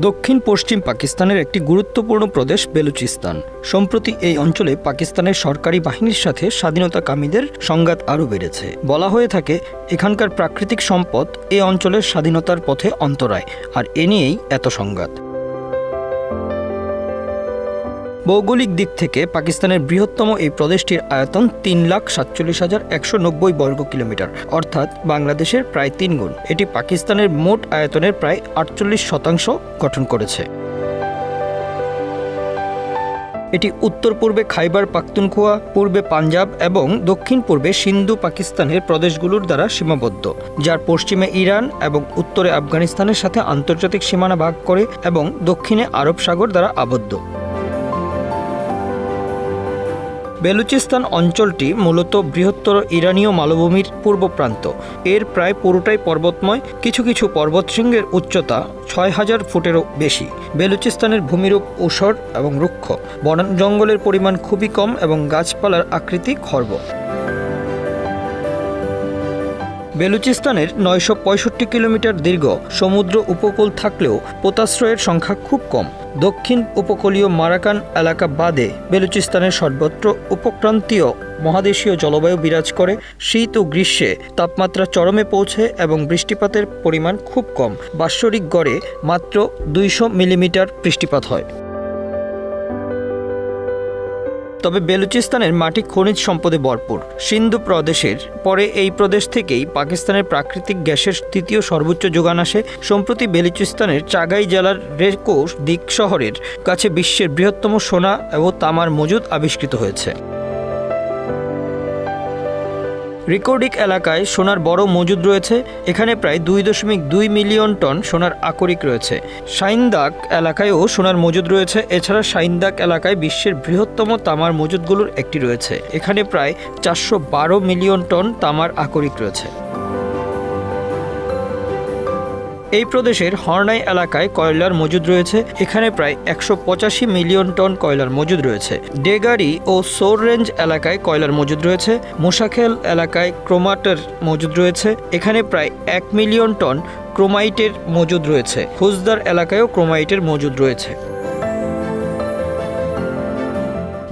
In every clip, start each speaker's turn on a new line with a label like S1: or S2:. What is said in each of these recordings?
S1: দক্ষিণ পশ্চিম পাকিস্তানের একটি গুরুত্বপূর্ণ প্রদেশ বেলুচিস্তান। সম্প্রতি এই অঞ্চলে পাকিস্তানের সরকারি বাহিনীর সাথে স্বাধীনতাকামীদের সংঘাত আরও বেড়েছে। বলা হয়ে থাকে এখানকার প্রাকৃতিক সম্পদ এই অঞ্চলের স্বাধীনতার পথে অন্তরায়, আর এ নিয়েই এত সংঘাত। ভৌগোলিক দিক থেকে পাকিস্তানের বৃহত্তম এই প্রদেশটির আয়তন ৩,৪৭,১৯০ বর্গ কিলোমিটার, অর্থাৎ বাংলাদেশের প্রায় ৩ গুণ। এটি পাকিস্তানের মোট আয়তনের প্রায় ৪৮% গঠন করেছে। এটি উত্তর পূর্বে খাইবার পাখতুনখোয়া, পূর্বে পাঞ্জাব এবং দক্ষিণ পূর্বে সিন্ধু পাকিস্তানের প্রদেশগুলোর দ্বারা সীমাবদ্ধ, যার পশ্চিমে ইরান এবং উত্তরে আফগানিস্তানের সাথে আন্তর্জাতিক সীমানা ভাগ করে এবং দক্ষিণে আরব সাগর দ্বারা আবদ্ধ। বেলুচিস্তান অঞ্চলটি মূলত বৃহত্তর ইরানীয় মালভূমির পূর্ব প্রান্ত। এর প্রায় পুরোটাই পর্বতময়, কিছু কিছু পর্বতশৃঙ্গের উচ্চতা ৬,০০০ ফুটেরও বেশি। বেলুচিস্তানের ভূমিরূপ ঊষর এবং রুক্ষ, বন জঙ্গলের পরিমাণ খুবই কম এবং গাছপালার আকৃতি খর্ব। বেলুচিস্তানের ৯৬৫ কিলোমিটার দীর্ঘ সমুদ্র উপকূল থাকলেও পোতাশ্রয়ের সংখ্যা খুব কম। দক্ষিণ উপকূলীয় মারাকান এলাকা বাদে বেলুচিস্তানের সর্বত্র উপক্রান্তীয় মহাদেশীয় জলবায়ু বিরাজ করে। শীত ও গ্রীষ্মে তাপমাত্রা চরমে পৌঁছে এবং বৃষ্টিপাতের পরিমাণ খুব কম। বাৎসরিক গড়ে মাত্র ২০০ মিলিমিটার বৃষ্টিপাত হয়। তবে বেলুচিস্তানের মাটি খনিজ সম্পদে ভরপুর। সিন্ধু প্রদেশের পরে এই প্রদেশ থেকেই পাকিস্তানের প্রাকৃতিক গ্যাসের তৃতীয় সর্বোচ্চ যোগান আসে। সম্প্রতি বেলুচিস্তানের চাগাই জেলার রেকো দিক শহরের কাছে বিশ্বের বৃহত্তম সোনা এবং তামার মজুদ আবিষ্কৃত হয়েছে। রিকোডিক এলাকায় সোনার বড় মজুদ রয়েছে। এখানে প্রায় ২.২ মিলিয়ন টন সোনার আকরিক রয়েছে। শাইনদাক এলাকায়ও সোনার মজুদ রয়েছে। এছাড়া শাইনদাক এলাকায় বিশ্বের বৃহত্তম তামার মজুদগুলোর একটি রয়েছে। এখানে প্রায় ৪১২ মিলিয়ন টন তামার আকরিক রয়েছে। এই প্রদেশের হর্নাই এলাকায় কয়লার মজুদ রয়েছে। এখানে প্রায় ১৮৫ মিলিয়ন টন কয়লার মজুদ রয়েছে। ডেগারি ও সোর রেঞ্জ এলাকায় কয়লার মজুদ রয়েছে। মুসাখেল এলাকায় ক্রোমাটের মজুদ রয়েছে। এখানে প্রায় ১ মিলিয়ন টন ক্রোমাইটের মজুদ রয়েছে। খুজদার এলাকায়ও ক্রোমাইটের মজুদ রয়েছে।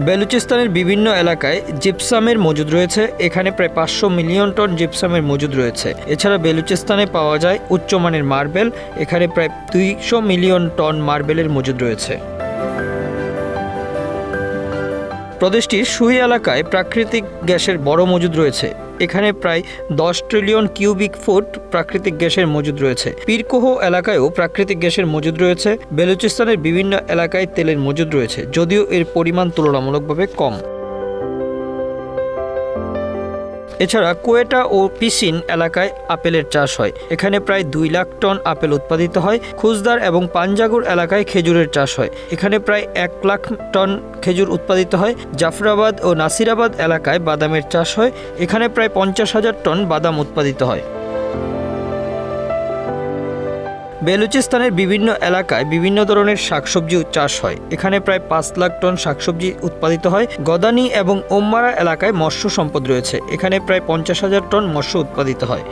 S1: বেলুচিস্তানের বিভিন্ন এলাকায় জিপসামের মজুদ রয়েছে। এখানে প্রায় ৫০০ মিলিয়ন টন জিপসামের মজুদ রয়েছে। এছাড়া বেলুচিস্তানে পাওয়া যায় উচ্চমানের মার্বেল। এখানে প্রায় ২০০ মিলিয়ন টন মার্বেলের মজুদ রয়েছে। প্রদেশটির সুহি এলাকায় প্রাকৃতিক গ্যাসের বড় মজুদ রয়েছে। এখানে প্রায় ১০ ট্রিলিয়ন কিউবিক ফুট প্রাকৃতিক গ্যাসের মজুদ রয়েছে। পীরকোহ এলাকায়ও প্রাকৃতিক গ্যাসের মজুদ রয়েছে। বেলুচিস্তানের বিভিন্ন এলাকায় তেলের মজুদ রয়েছে, যদিও এর পরিমাণ তুলনামূলকভাবে কম। এছাড়া কোয়েটা ও পিসিন এলাকায় আপেলের চাষ হয়। এখানে প্রায় ২ লাখ টন আপেল উৎপাদিত হয়। খুজদার এবং পাঞ্জাগুর এলাকায় খেজুরের চাষ হয়। এখানে প্রায় ১ লাখ টন খেজুর উৎপাদিত হয়। জাফরাবাদ ও নাসিরাবাদ এলাকায় বাদামের চাষ হয়। এখানে প্রায় ৫০,০০০ টন বাদাম উৎপাদিত হয়। বেলুচিস্তানের বিভিন্ন এলাকায় বিভিন্ন ধরনের শাকসবজি চাষ হয়। এখানে প্রায় ৫ লাখ টন শাকসবজি উৎপাদিত হয়। গদানি এবং ওম্মারা এলাকায় মৎস্য সম্পদ রয়েছে। এখানে প্রায় ৫০,০০০ টন মৎস্য উৎপাদিত হয়।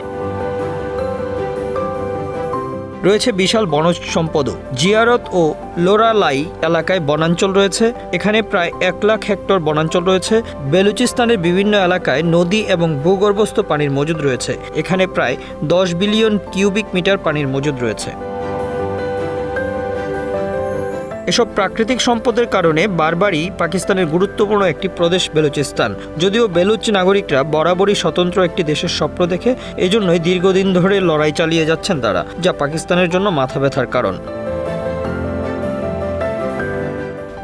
S1: রয়েছে বিশাল বনজ সম্পদও। জিয়ারত ও লোরালাই এলাকায় বনাঞ্চল রয়েছে। এখানে প্রায় ১ লাখ হেক্টর বনাঞ্চল রয়েছে। বেলুচিস্তানের বিভিন্ন এলাকায় নদী এবং ভূগর্ভস্থ পানির মজুদ রয়েছে। এখানে প্রায় ১০ বিলিয়ন কিউবিক মিটার পানির মজুদ রয়েছে। এসব প্রাকৃতিক সম্পদের কারণে বারবারই পাকিস্তানের গুরুত্বপূর্ণ একটি প্রদেশ বেলুচিস্তান। যদিও বেলুচ নাগরিকরা বরাবরই স্বতন্ত্র একটি দেশের স্বপ্ন দেখে, এজন্যই দীর্ঘদিন ধরে লড়াই চালিয়ে যাচ্ছেন তারা, যা পাকিস্তানের জন্য মাথা ব্যথার কারণ।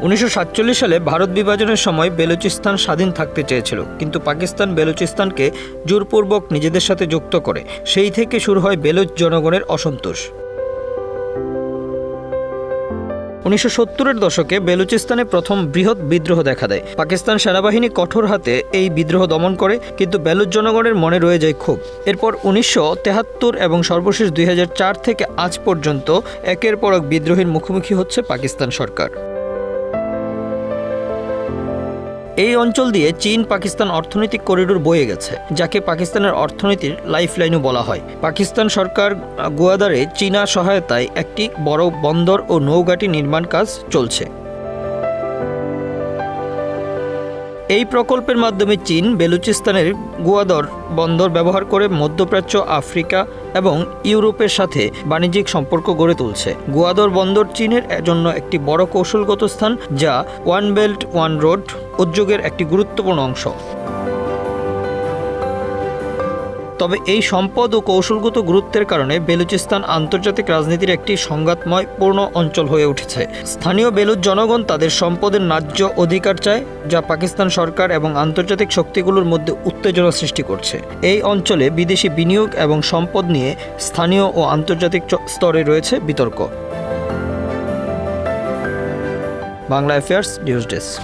S1: ১৯৪৭ সালে ভারত বিভাজনের সময় বেলুচিস্তান স্বাধীন থাকতে চেয়েছিল, কিন্তু পাকিস্তান বেলুচিস্তানকে জোরপূর্বক নিজেদের সাথে যুক্ত করে। সেই থেকে শুরু হয় বেলুচ জনগণের অসন্তোষ। ১৯৭০-এর দশকে বেলুচিস্তানে প্রথম বৃহৎ বিদ্রোহ দেখা দেয়। পাকিস্তান সেনাবাহিনী কঠোর হাতে এই বিদ্রোহ দমন করে, কিন্তু বেলুচ জনগণের মনে রয়ে যায় ক্ষোভ। এরপর ১৯৭৩ এবং সর্বশেষ ২০০৪ থেকে আজ পর্যন্ত একের পর এক বিদ্রোহের মুখোমুখি হচ্ছে পাকিস্তান সরকার। এই অঞ্চল দিয়ে চীন পাকিস্তান অর্থনৈতিক করিডোর বয়ে গেছে, যাকে পাকিস্তানের অর্থনীতির লাইফলাইনও বলা হয়। পাকিস্তান সরকার গোয়াদারে চীনা সহায়তায় একটি বড় বন্দর ও নৌঘাঁটি নির্মাণ কাজ চলছে। এই প্রকল্পের মাধ্যমে চীন বেলুচিস্তানের গোয়াদর বন্দর ব্যবহার করে মধ্যপ্রাচ্য, আফ্রিকা এবং ইউরোপের সাথে বাণিজ্যিক সম্পর্ক গড়ে তুলছে। গোয়াদর বন্দর চীনের জন্য একটি বড় কৌশলগত স্থান, যা ওয়ান বেল্ট ওয়ান রোড উদ্যোগের একটি গুরুত্বপূর্ণ অংশ। তবে এই সম্পদ ও কৌশলগত গুরুত্বের কারণে বেলুচিস্তান আন্তর্জাতিক রাজনীতির একটি সংঘাতময় পূর্ণ অঞ্চল হয়ে উঠেছে। স্থানীয় বেলুচ জনগণ তাদের সম্পদের ন্যায্য অধিকার চায়, যা পাকিস্তান সরকার এবং আন্তর্জাতিক শক্তিগুলোর মধ্যে উত্তেজনা সৃষ্টি করছে। এই অঞ্চলে বিদেশি বিনিয়োগ এবং সম্পদ নিয়ে স্থানীয় ও আন্তর্জাতিক স্তরে রয়েছে বিতর্ক। Bangla affairs news desk.